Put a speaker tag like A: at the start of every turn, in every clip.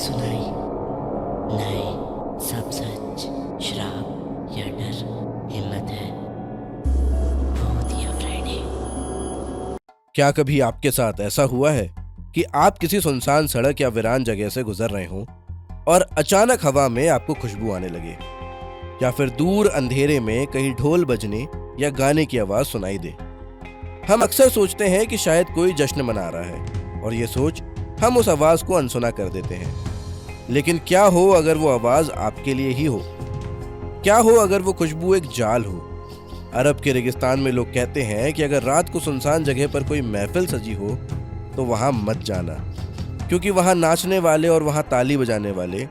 A: सुनाई, नए सब सच, शराब या डर, हिम्मत है, भूत या फ्राइडे।
B: क्या कभी आपके साथ ऐसा हुआ है कि आप किसी सुनसान सड़क या वीरान जगह से गुजर रहे हों और अचानक हवा में आपको खुशबू आने लगे, या फिर दूर अंधेरे में कहीं ढोल बजने या गाने की आवाज सुनाई दे। हम अक्सर सोचते हैं कि शायद कोई जश्न मना रहा है और ये सोच हम उस आवाज को अनसुना कर देते हैं। लेकिन क्या हो अगर वो आवाज आपके लिए ही हो? क्या हो अगर वो खुशबू एक जाल हो? अरब के रेगिस्तान में लोग कहते हैं कि अगर रात को सुनसान जगह पर कोई महफिल सजी हो तो वहां मत जाना, क्योंकि वहां नाचने वाले और वहां ताली बजाने वाले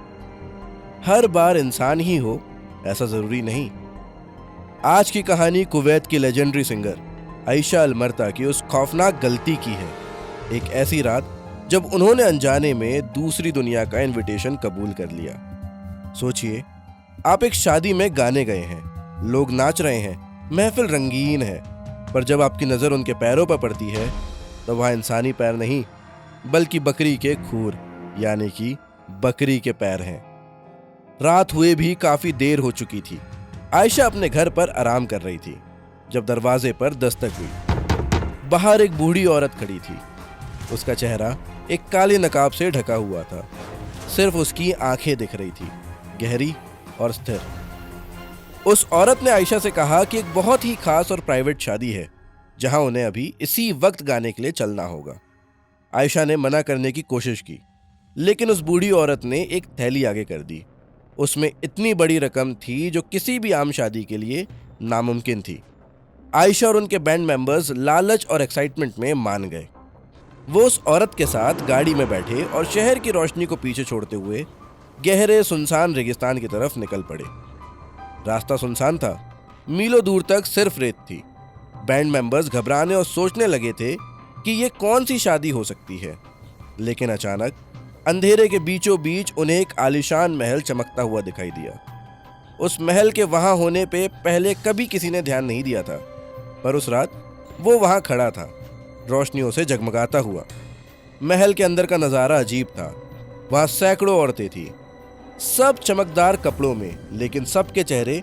B: हर बार इंसान ही हो, ऐसा जरूरी नहीं। आज की कहानी कुवैत की लेजेंडरी सिंगर आयशा अल-मर्ता की उस खौफनाक गलती की है। एक ऐसी रात जब उन्होंने अनजाने में दूसरी दुनिया का इनविटेशन कबूल कर लिया। सोचिए, आप एक शादी में गाने गए हैं, लोग नाच रहे हैं, महफिल रंगीन है, पर जब आपकी नजर उनके पैरों पर पड़ती है तो वहां इंसानी पैर नहीं बल्कि बकरी के खूर यानी कि बकरी के पैर हैं। रात हुए भी काफी देर हो चुकी थी। आयशा अपने घर पर आराम कर रही थी जब दरवाजे पर दस्तक हुई। बाहर एक बूढ़ी औरत खड़ी थी। उसका चेहरा एक काले नकाब से ढका हुआ था। सिर्फ उसकी आंखें दिख रही थी, गहरी और स्थिर। उस औरत ने आयशा से कहा कि एक बहुत ही खास और प्राइवेट शादी है जहां उन्हें अभी इसी वक्त गाने के लिए चलना होगा। आयशा ने मना करने की कोशिश की, लेकिन उस बूढ़ी औरत ने एक थैली आगे कर दी। उसमें इतनी बड़ी रकम थी जो किसी भी आम शादी के लिए नामुमकिन थी। आयशा और उनके बैंड मेंबर्स लालच और एक्साइटमेंट में मान गए। वो उस औरत के साथ गाड़ी में बैठे और शहर की रोशनी को पीछे छोड़ते हुए गहरे सुनसान रेगिस्तान की तरफ निकल पड़े। रास्ता सुनसान था, मीलों दूर तक सिर्फ रेत थी। बैंड मेंबर्स घबराने और सोचने लगे थे कि ये कौन सी शादी हो सकती है। लेकिन अचानक अंधेरे के बीचों बीच उन्हें एक आलीशान महल चमकता हुआ दिखाई दिया। उस महल के वहां होने पे पहले कभी किसी ने ध्यान नहीं दिया था, पर उस रात वो वहां खड़ा था, रोशनियों से जगमगाता हुआ। महल के अंदर का नजारा अजीब था। वहां सैकड़ों औरतें थी, सब चमकदार कपड़ों में, लेकिन सबके चेहरे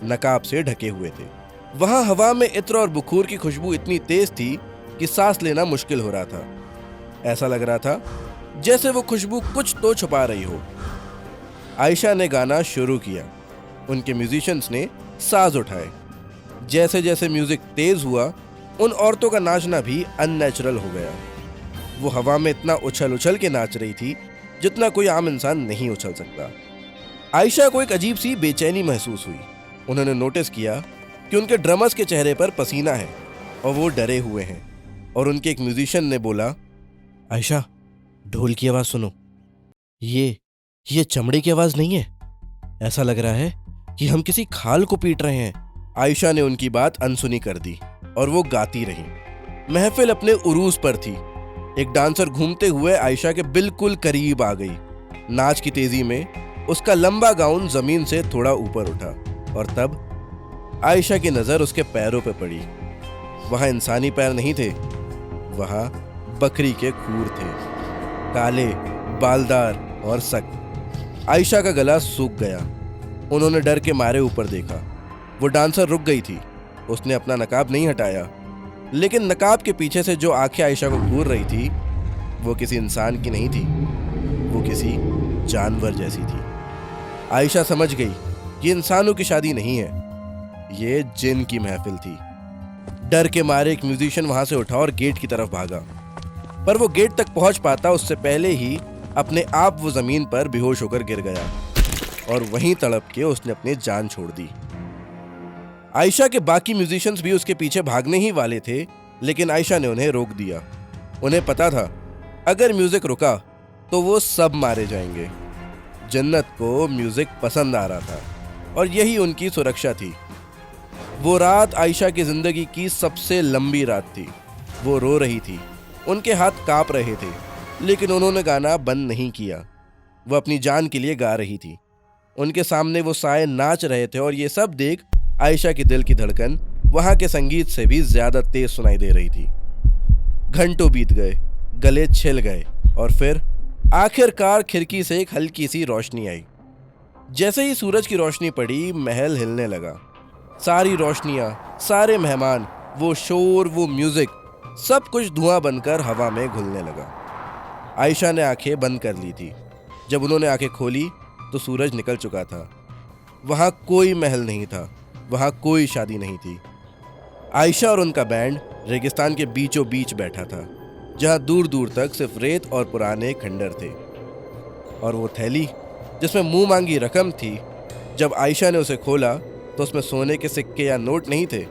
B: नकाब से ढके हुए थे। वहां हवा में इत्र और बुखूर की खुशबू इतनी तेज थी कि सांस लेना मुश्किल हो रहा था। ऐसा लग रहा था जैसे वो खुशबू कुछ तो छुपा रही हो। आयशा ने गाना शुरू किया। उनके म्यूजिशियंस ने साज उठाए। जैसे जैसे म्यूजिक तेज हुआ, उन औरतों का नाचना भी अननेचुरल हो गया। वो हवा में इतना उछल उछल के नाच रही थी जितना कोई आम इंसान नहीं उछल सकता। आयशा को एक अजीब सी बेचैनी महसूस हुई। उन्होंने नोटिस किया कि उनके ड्रमर्स के चेहरे पर पसीना है और वो डरे हुए हैं। और उनके एक म्यूजिशियन ने बोला, आयशा, ढोल की आवाज सुनो। ये चमड़े की आवाज नहीं है। ऐसा लग रहा है कि हम किसी खाल को पीट रहे हैं। आयशा ने उनकी बात अनसुनी कर दी और वो गाती रही। महफिल अपने उरूज पर थी। एक डांसर घूमते हुए आयशा के बिल्कुल करीब आ गई। नाच की तेजी में उसका लंबा गाउन जमीन से थोड़ा ऊपर उठा और तब आयशा की नजर उसके पैरों पर पड़ी। वहां इंसानी पैर नहीं थे, वहां बकरी के खूर थे, काले, बालदार और सख्त। आयशा का गला सूख गया। उन्होंने डर के मारे ऊपर देखा। वो डांसर रुक गई थी। उसने अपना नकाब नहीं हटाया, लेकिन नकाब के पीछे से जो आंखें आयशा को घूर रही थी वो किसी इंसान की नहीं थी, वो किसी जानवर जैसी थी। आयशा समझ गई कि इंसानों की शादी नहीं है, ये जिन की महफिल थी। डर के मारे एक म्यूजिशियन वहां से उठा और गेट की तरफ भागा, पर वो गेट तक पहुंच पाता उससे पहले ही अपने आप वो जमीन पर बेहोश होकर गिर गया और वहीं तड़प के उसने अपनी जान छोड़ दी। आयशा के बाकी म्यूजिशियंस भी उसके पीछे भागने ही वाले थे, लेकिन आयशा ने उन्हें रोक दिया। उन्हें पता था अगर म्यूजिक रुका तो वो सब मारे जाएंगे। जन्नत को म्यूजिक पसंद आ रहा था और यही उनकी सुरक्षा थी। वो रात आयशा की जिंदगी की सबसे लंबी रात थी। वो रो रही थी, उनके हाथ कांप रहे थे, लेकिन उन्होंने गाना बंद नहीं किया। वो अपनी जान के लिए गा रही थी। उनके सामने वो साए नाच रहे थे और ये सब देख आयशा की दिल की धड़कन वहां के संगीत से भी ज्यादा तेज सुनाई दे रही थी। घंटों बीत गए, गले छिल गए और फिर आखिरकार खिड़की से एक हल्की सी रोशनी आई। जैसे ही सूरज की रोशनी पड़ी, महल हिलने लगा। सारी रोशनियां, सारे मेहमान, वो शोर, वो म्यूजिक, सब कुछ धुआं बनकर हवा में घुलने लगा। आयशा ने आंखें बंद कर ली थी। जब उन्होंने आंखें खोली तो सूरज निकल चुका था। वहां कोई महल नहीं था, वहां कोई शादी नहीं थी। आयशा और उनका बैंड रेगिस्तान के बीचों बीच बैठा था, जहां दूर दूर तक सिर्फ रेत और पुराने खंडर थे। और वो थैली जिसमें मुंह मांगी रकम थी, जब आयशा ने उसे खोला तो उसमें सोने के सिक्के या नोट नहीं थे।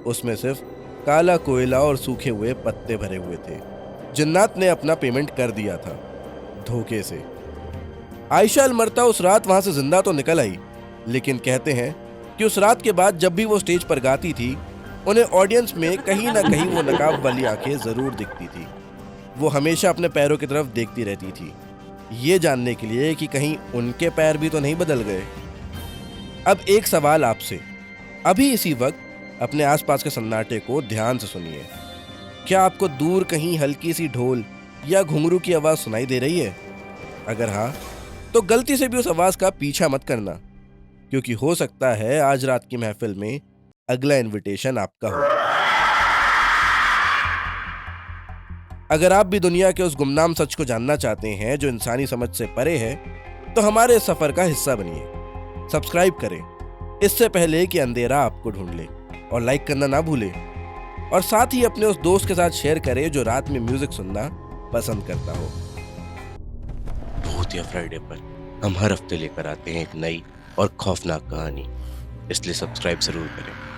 B: उसमें सिर्फ काला कोयला और सूखे हुए पत्ते भरे हुए थे। जन्नात ने अपना पेमेंट कर दिया था, धोखे से। आयशा अलमर्ता उस रात वहां से जिंदा तो निकल आई, लेकिन कहते हैं कि उस रात के बाद जब भी वो स्टेज पर गाती थी, उन्हें ऑडियंस में कहीं ना कहीं वो नकाब वाली आंखें जरूर दिखती थी। वो हमेशा अपने पैरों की तरफ देखती रहती थी, ये जानने के लिए कि कहीं उनके पैर भी तो नहीं बदल गए। अब एक सवाल आपसे, अभी इसी वक्त अपने आसपास के सन्नाटे को ध्यान से सुनिए। क्या आपको दूर कहीं हल्की सी ढोल या घुंघरू की आवाज सुनाई दे रही है? अगर हाँ, तो गलती से भी उस आवाज का पीछा मत करना, क्योंकि हो सकता है आज रात की महफिल में अगला इनविटेशन आपका हो। अगर आप भी दुनिया के उस गुमनाम सच को जानना चाहते हैं जो इंसानी समझ से परे है, तो हमारे इस सफर का हिस्सा बनिए। सब्सक्राइब करें इससे पहले कि अंधेरा आपको ढूंढ ले, और लाइक करना ना भूलें। और साथ ही अपने उस दोस्त के साथ शेयर करें जो रात में म्यूजिक सुनना पसंद करता हो।
C: भूतिया फ्राइडे पर हम हर हफ्ते लेकर आते हैं एक नई और खौफनाक कहानी, इसलिए सब्सक्राइब जरूर करें।